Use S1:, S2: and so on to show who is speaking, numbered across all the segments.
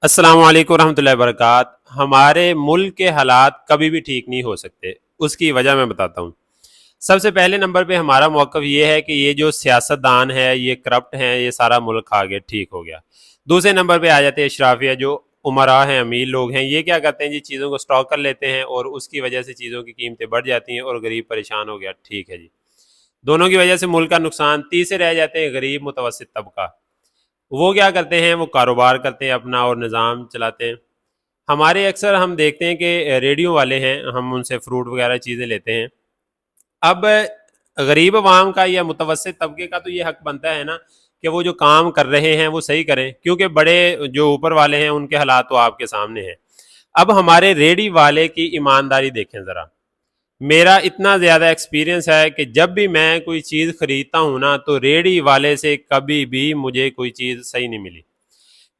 S1: السلام علیکم ورحمۃ اللہ وبرکاتہ۔ ہمارے ملک کے حالات کبھی بھی ٹھیک نہیں ہو سکتے، اس کی وجہ میں بتاتا ہوں۔ سب سے پہلے نمبر پہ ہمارا موقف یہ ہے کہ یہ جو سیاست دان ہے یہ کرپٹ ہیں، یہ سارا ملک آگے ٹھیک ہو گیا۔ دوسرے نمبر پہ آ جاتے ہیں اشرافیہ، جو عمراء ہیں، امیر لوگ ہیں، یہ کیا کرتے ہیں جی، چیزوں کو سٹاک کر لیتے ہیں اور اس کی وجہ سے چیزوں کی قیمتیں بڑھ جاتی ہیں اور غریب پریشان ہو گیا۔ ٹھیک ہے جی، دونوں کی وجہ سے ملک کا نقصان۔ تیسرے رہ جاتے ہیں غریب متوسط طبقہ، وہ کیا کرتے ہیں، وہ کاروبار کرتے ہیں اپنا اور نظام چلاتے ہیں۔ ہمارے اکثر ہم دیکھتے ہیں کہ ریڈیو والے ہیں، ہم ان سے فروٹ وغیرہ چیزیں لیتے ہیں۔ اب غریب عوام کا یا متوسط طبقے کا تو یہ حق بنتا ہے نا کہ وہ جو کام کر رہے ہیں وہ صحیح کریں، کیونکہ بڑے جو اوپر والے ہیں ان کے حالات تو آپ کے سامنے ہیں۔ اب ہمارے ریڈی والے کی ایمانداری دیکھیں ذرا۔ میرا اتنا زیادہ ایکسپیرینس ہے کہ جب بھی میں کوئی چیز خریدتا ہوں نا تو ریڈی والے سے کبھی بھی مجھے کوئی چیز صحیح نہیں ملی۔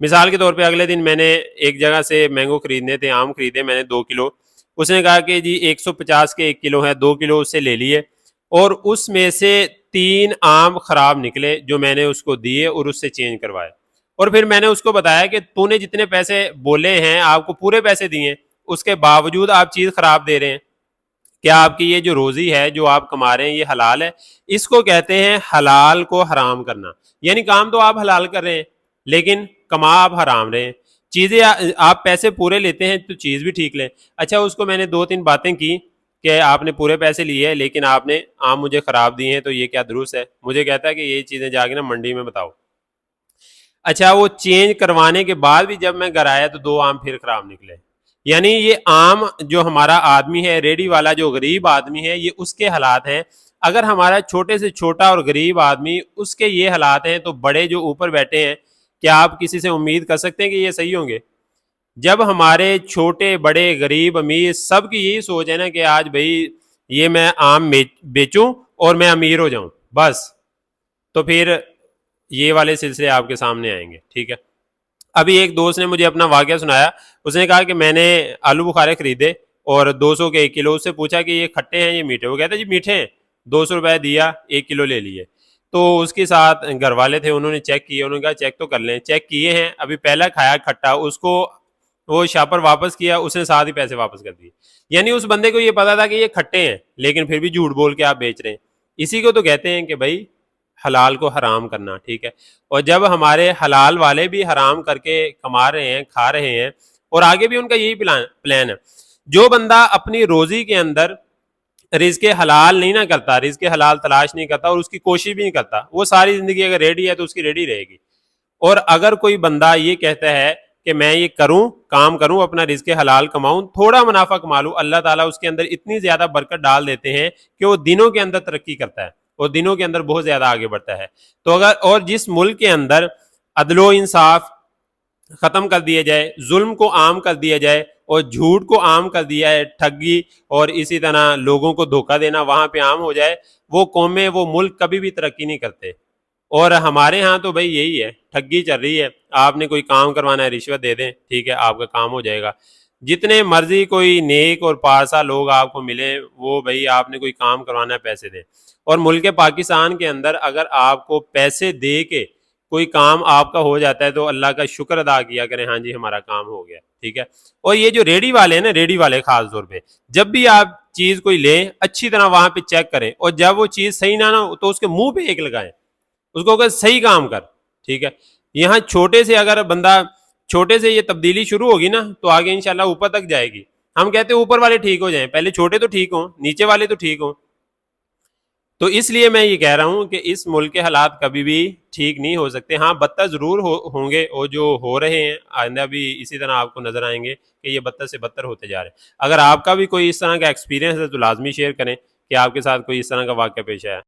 S1: مثال کے طور پہ اگلے دن میں نے ایک جگہ سے مینگو خریدنے تھے، آم خریدے میں نے 2 کلو۔ اس نے کہا کہ جی 150 کے 1 کلو ہے، 2 کلو اس سے لے لیے، اور اس میں سے 3 آم خراب نکلے جو میں نے اس کو دیے اور اس سے چینج کروائے۔ اور پھر میں نے اس کو بتایا کہ تو نے جتنے پیسے بولے ہیں آپ کو پورے پیسے دیے، اس کے باوجود آپ چیز خراب دے رہے ہیں۔ کیا آپ کی یہ جو روزی ہے جو آپ کما رہے ہیں یہ حلال ہے؟ اس کو کہتے ہیں حلال کو حرام کرنا، یعنی کام تو آپ حلال کر رہے ہیں لیکن کما آپ حرام رہے ہیں۔ چیزیں آپ پیسے پورے لیتے ہیں تو چیز بھی ٹھیک لیں۔ اچھا، اس کو میں نے 2-3 باتیں کی کہ آپ نے پورے پیسے لیے لیکن آپ نے آم مجھے خراب دیے ہیں، تو یہ کیا درست ہے؟ مجھے کہتا ہے کہ یہ چیزیں جا کے نا منڈی میں بتاؤ۔ اچھا، وہ چینج کروانے کے بعد بھی جب میں گھر آیا تو 2 آم پھر خراب نکلے۔ یعنی یہ عام جو ہمارا آدمی ہے، ریڈی والا جو غریب آدمی ہے، یہ اس کے حالات ہیں۔ اگر ہمارا چھوٹے سے چھوٹا اور غریب آدمی اس کے یہ حالات ہیں تو بڑے جو اوپر بیٹھے ہیں، کیا آپ کسی سے امید کر سکتے ہیں کہ یہ صحیح ہوں گے؟ جب ہمارے چھوٹے بڑے غریب امیر سب کی یہی سوچ ہے نا کہ آج بھائی یہ میں آم بیچوں اور میں امیر ہو جاؤں بس، تو پھر یہ والے سلسلے آپ کے سامنے آئیں گے۔ ٹھیک ہے، ابھی ایک دوست نے مجھے اپنا واقعہ سنایا۔ اس نے کہا کہ میں نے آلو بخارے خریدے اور 200 کے 1 کلو، اس سے پوچھا کہ یہ کھٹے ہیں یہ میٹھے؟ وہ کہتا جی میٹھے ہیں۔ 200 روپے دیا، 1 کلو لے لیے۔ تو اس کے ساتھ گھر والے تھے، انہوں نے چیک کیے، انہوں نے کہا چیک تو کر لیں۔ چیک کیے ہیں، ابھی پہلا کھایا کھٹا، اس کو وہ شاپر واپس کیا، اس نے ساتھ ہی پیسے واپس کر دیے۔ یعنی اس بندے کو یہ پتا تھا کہ یہ کھٹے ہیں لیکن پھر بھی جھوٹ بول کے آپ بیچ رہے ہیں۔ اسی کو تو کہتے ہیں کہ بھائی حلال کو حرام کرنا۔ ٹھیک ہے، اور جب ہمارے حلال والے بھی حرام کر کے کما رہے ہیں، کھا رہے ہیں، اور آگے بھی ان کا یہی پلان ہے۔ جو بندہ اپنی روزی کے اندر رزق حلال نہیں نہ کرتا، رزق حلال تلاش نہیں کرتا اور اس کی کوشش بھی نہیں کرتا، وہ ساری زندگی اگر ریڈی ہے تو اس کی ریڈی رہے گی۔ اور اگر کوئی بندہ یہ کہتا ہے کہ میں یہ کروں، کام کروں، اپنا رزق حلال کماؤں، تھوڑا منافع کما لوں، اللہ تعالیٰ اس کے اندر اتنی زیادہ برکت ڈال دیتے ہیں کہ وہ دنوں کے اندر ترقی کرتا ہے اور دنوں کے اندر بہت زیادہ آگے بڑھتا ہے۔ تو اگر اور جس ملک کے اندر عدل و انصاف ختم کر دیا جائے، ظلم کو عام کر دیا جائے اور جھوٹ کو عام کر دیا ہے، ٹھگی اور اسی طرح لوگوں کو دھوکہ دینا وہاں پہ عام ہو جائے، وہ قومیں، وہ ملک کبھی بھی ترقی نہیں کرتے۔ اور ہمارے ہاں تو بھائی یہی ہے، ٹھگی چل رہی ہے۔ آپ نے کوئی کام کروانا ہے، رشوت دے دیں، ٹھیک ہے، آپ کا کام ہو جائے گا۔ جتنے مرضی کوئی نیک اور پارسا لوگ آپ کو ملے، وہ بھائی آپ نے کوئی کام کروانا ہے پیسے دیں۔ اور ملک پاکستان کے اندر اگر آپ کو پیسے دے کے کوئی کام آپ کا ہو جاتا ہے تو اللہ کا شکر ادا کیا کریں، ہاں جی ہمارا کام ہو گیا۔ ٹھیک ہے، اور یہ جو ریڈی والے ہیں نا، ریڈی والے خاص طور پہ جب بھی آپ چیز کوئی لیں اچھی طرح وہاں پہ چیک کریں، اور جب وہ چیز صحیح نہ ہو تو اس کے منہ پہ ایک لگائیں، اس کو کہ صحیح کام کر۔ ٹھیک ہے، یہاں چھوٹے سے اگر بندہ چھوٹے سے یہ تبدیلی شروع ہوگی نا تو آگے انشاءاللہ اوپر تک جائے گی۔ ہم کہتے ہیں اوپر والے ٹھیک ہو جائیں، پہلے چھوٹے تو ٹھیک ہوں، نیچے والے تو ٹھیک ہوں۔ تو اس لیے میں یہ کہہ رہا ہوں کہ اس ملک کے حالات کبھی بھی ٹھیک نہیں ہو سکتے۔ ہاں بدتر ضرور ہوں گے، اور جو ہو رہے ہیں آئندہ بھی اسی طرح آپ کو نظر آئیں گے کہ یہ بدتر سے بدتر ہوتے جا رہے ہیں۔ اگر آپ کا بھی کوئی اس طرح کا ایکسپیرینس ہے تو لازمی شیئر کریں کہ آپ کے ساتھ کوئی اس طرح کا واقعہ پیش آیا۔